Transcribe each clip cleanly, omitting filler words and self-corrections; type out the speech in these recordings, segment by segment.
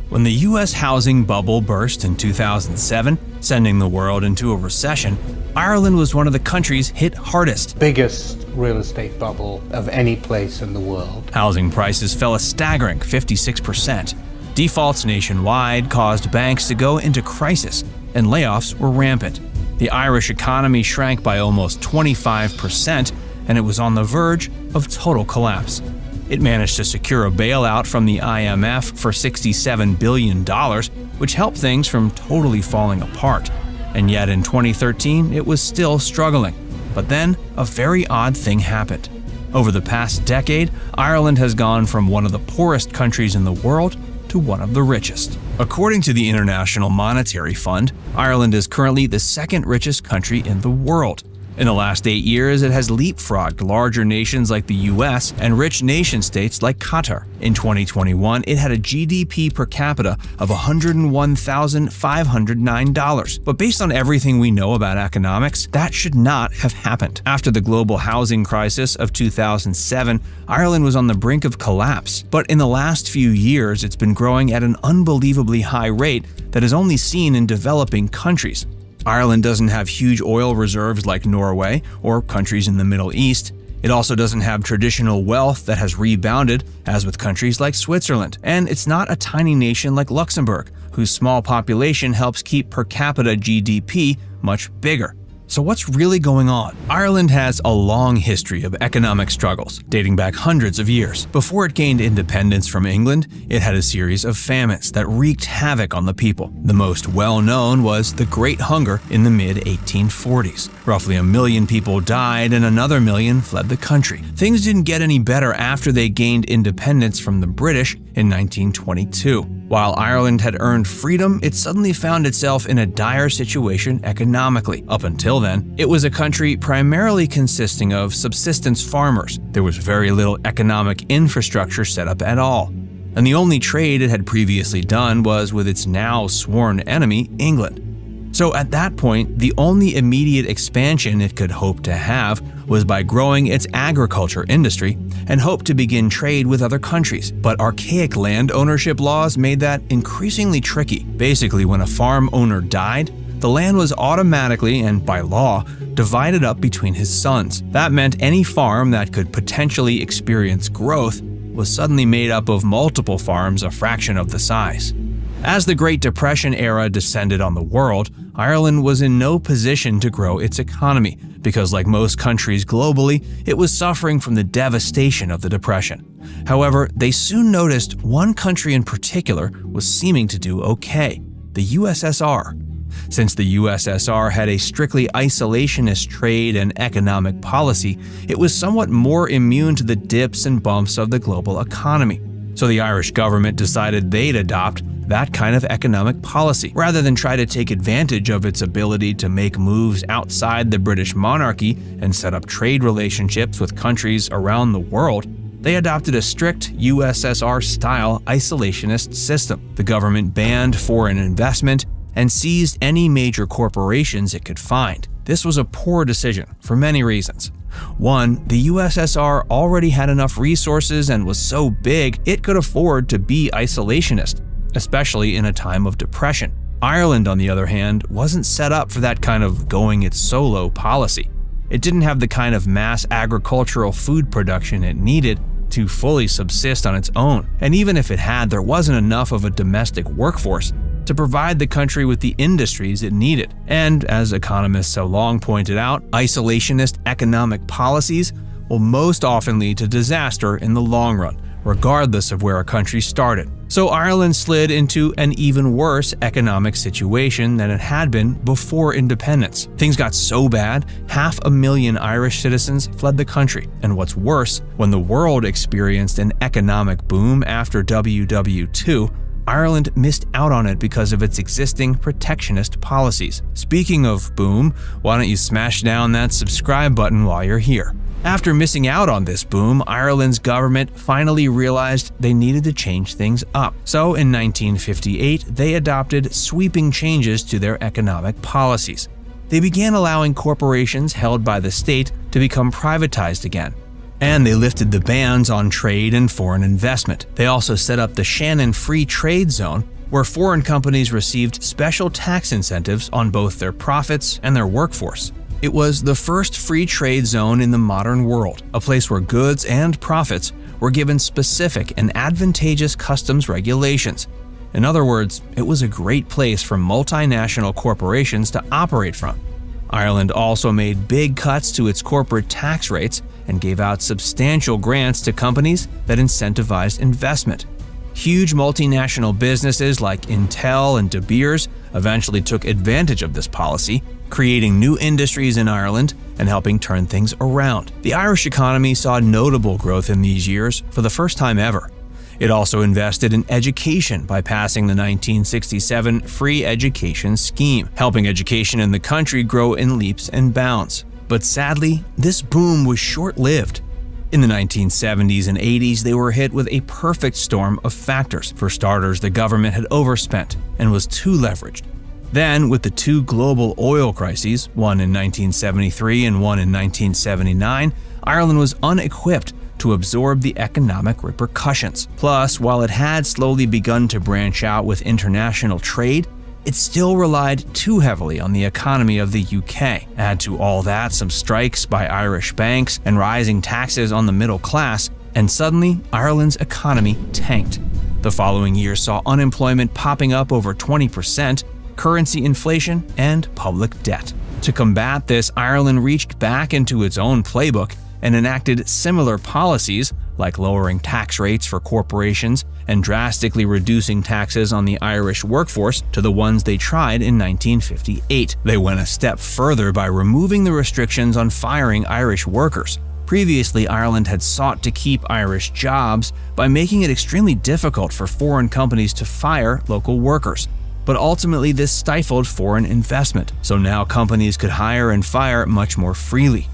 When the U.S. housing bubble burst in 2007, sending the world into a recession, Ireland was one of the countries hit hardest. Biggest real estate bubble of any place in the world. Housing prices fell a staggering 56%. Defaults nationwide caused banks to go into crisis, and layoffs were rampant. The Irish economy shrank by almost 25%, and it was on the verge of total collapse. It managed to secure a bailout from the IMF for $67 billion, which helped things from totally falling apart. And yet in 2013, it was still struggling. But then, a very odd thing happened. Over the past decade, Ireland has gone from one of the poorest countries in the world to one of the richest. According to the International Monetary Fund, Ireland is currently the second richest country in the world. In the last 8 years, it has leapfrogged larger nations like the US and rich nation-states like Qatar. In 2021, it had a GDP per capita of $101,509. But based on everything we know about economics, that should not have happened. After the global housing crisis of 2007, Ireland was on the brink of collapse. But in the last few years, it's been growing at an unbelievably high rate that is only seen in developing countries. Ireland doesn't have huge oil reserves like Norway or countries in the Middle East. It also doesn't have traditional wealth that has rebounded, as with countries like Switzerland. And it's not a tiny nation like Luxembourg, whose small population helps keep per capita GDP much bigger. So what's really going on? Ireland has a long history of economic struggles, dating back hundreds of years. Before it gained independence from England, it had a series of famines that wreaked havoc on the people. The most well-known was the Great Hunger in the mid-1840s. Roughly 1 million people died and another 1 million fled the country. Things didn't get any better after they gained independence from the British in 1922. While Ireland had earned freedom, it suddenly found itself in a dire situation economically. Up until then, it was a country primarily consisting of subsistence farmers. There was very little economic infrastructure set up at all. And the only trade it had previously done was with its now sworn enemy, England. So at that point, the only immediate expansion it could hope to have was by growing its agriculture industry and hope to begin trade with other countries. But archaic land ownership laws made that increasingly tricky. Basically, when a farm owner died, the land was automatically and by law divided up between his sons. That meant any farm that could potentially experience growth was suddenly made up of multiple farms a fraction of the size. As the Great Depression era descended on the world, Ireland was in no position to grow its economy because, like most countries globally, it was suffering from the devastation of the Depression. However, they soon noticed one country in particular was seeming to do okay: the USSR. Since the USSR had a strictly isolationist trade and economic policy, it was somewhat more immune to the dips and bumps of the global economy. So the Irish government decided they'd adopt that kind of economic policy. Rather than try to take advantage of its ability to make moves outside the British monarchy and set up trade relationships with countries around the world, they adopted a strict USSR-style isolationist system. The government banned foreign investment and seized any major corporations it could find. This was a poor decision for many reasons. One, the USSR already had enough resources and was so big it could afford to be isolationist, especially in a time of depression. Ireland, on the other hand, wasn't set up for that kind of going it solo policy. It didn't have the kind of mass agricultural food production it needed to fully subsist on its own. And even if it had, there wasn't enough of a domestic workforce to provide the country with the industries it needed. And as economists have long pointed out, isolationist economic policies will most often lead to disaster in the long run, regardless of where a country started. So Ireland slid into an even worse economic situation than it had been before independence. Things got so bad, 500,000 Irish citizens fled the country. And what's worse, when the world experienced an economic boom after WW2, Ireland missed out on it because of its existing protectionist policies. Speaking of boom, why don't you smash down that subscribe button while you're here? After missing out on this boom, Ireland's government finally realized they needed to change things up. So in 1958, they adopted sweeping changes to their economic policies. They began allowing corporations held by the state to become privatized again. And they lifted the bans on trade and foreign investment. They also set up the Shannon Free Trade Zone, where foreign companies received special tax incentives on both their profits and their workforce. It was the first free trade zone in the modern world, a place where goods and profits were given specific and advantageous customs regulations. In other words, it was a great place for multinational corporations to operate from. Ireland also made big cuts to its corporate tax rates and gave out substantial grants to companies that incentivized investment. Huge multinational businesses like Intel and De Beers eventually took advantage of this policy, creating new industries in Ireland and helping turn things around. The Irish economy saw notable growth in these years for the first time ever. It also invested in education by passing the 1967 Free Education Scheme, helping education in the country grow in leaps and bounds. But sadly, this boom was short-lived. In the 1970s and 80s, they were hit with a perfect storm of factors. For starters, the government had overspent and was too leveraged. Then, with the two global oil crises, one in 1973 and one in 1979, Ireland was unequipped to absorb the economic repercussions. Plus, while it had slowly begun to branch out with international trade, it still relied too heavily on the economy of the UK. Add to all that some strikes by Irish banks and rising taxes on the middle class, and suddenly Ireland's economy tanked. The following year saw unemployment popping up over 20%, currency inflation, and public debt. To combat this, Ireland reached back into its own playbook and enacted similar policies like lowering tax rates for corporations and drastically reducing taxes on the Irish workforce to the ones they tried in 1958. They went a step further by removing the restrictions on firing Irish workers. Previously, Ireland had sought to keep Irish jobs by making it extremely difficult for foreign companies to fire local workers. But ultimately, this stifled foreign investment, so now companies could hire and fire much more freely.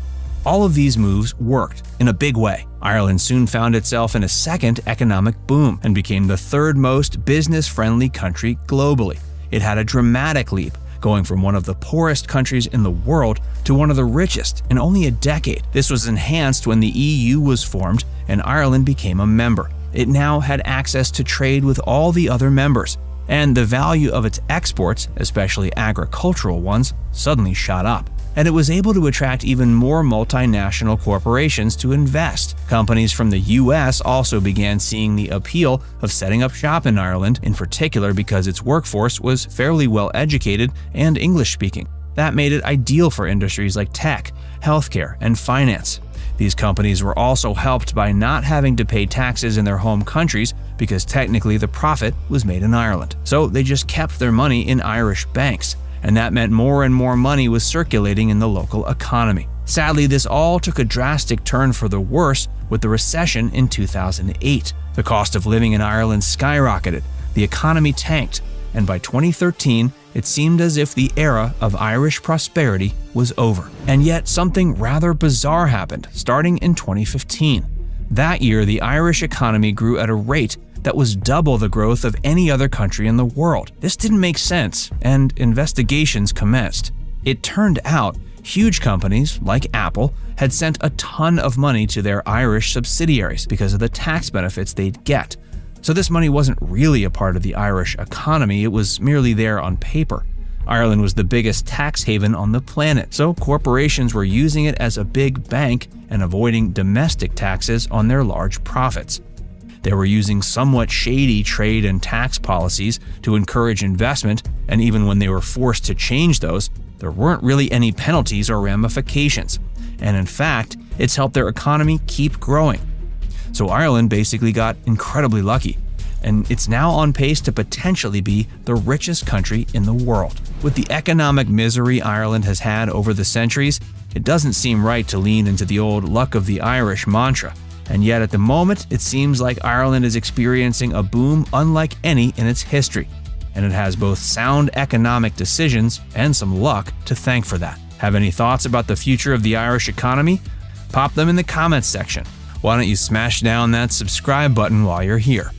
All of these moves worked in a big way. Ireland soon found itself in a second economic boom and became the third most business-friendly country globally. It had a dramatic leap, going from one of the poorest countries in the world to one of the richest in only a decade. This was enhanced when the EU was formed and Ireland became a member. It now had access to trade with all the other members, and the value of its exports, especially agricultural ones, suddenly shot up. And it was able to attract even more multinational corporations to invest. Companies from the US also began seeing the appeal of setting up shop in Ireland, in particular because its workforce was fairly well educated and English-speaking. That made it ideal for industries like tech, healthcare, and finance. These companies were also helped by not having to pay taxes in their home countries because technically the profit was made in Ireland. So they just kept their money in Irish banks, and that meant more and more money was circulating in the local economy. Sadly, this all took a drastic turn for the worse with the recession in 2008. The cost of living in Ireland skyrocketed, the economy tanked, and by 2013, it seemed as if the era of Irish prosperity was over. And yet, something rather bizarre happened starting in 2015. That year, the Irish economy grew at a rate that was double the growth of any other country in the world. This didn't make sense, and investigations commenced. It turned out huge companies like Apple had sent a ton of money to their Irish subsidiaries because of the tax benefits they'd get. So this money wasn't really a part of the Irish economy, it was merely there on paper. Ireland was the biggest tax haven on the planet, so corporations were using it as a big bank and avoiding domestic taxes on their large profits. They were using somewhat shady trade and tax policies to encourage investment, and even when they were forced to change those, there weren't really any penalties or ramifications. And in fact, it's helped their economy keep growing. So Ireland basically got incredibly lucky, and it's now on pace to potentially be the richest country in the world. With the economic misery Ireland has had over the centuries, it doesn't seem right to lean into the old luck of the Irish mantra. And yet at the moment, it seems like Ireland is experiencing a boom unlike any in its history. And it has both sound economic decisions and some luck to thank for that. Have any thoughts about the future of the Irish economy? Pop them in the comments section. Why don't you smash down that subscribe button while you're here?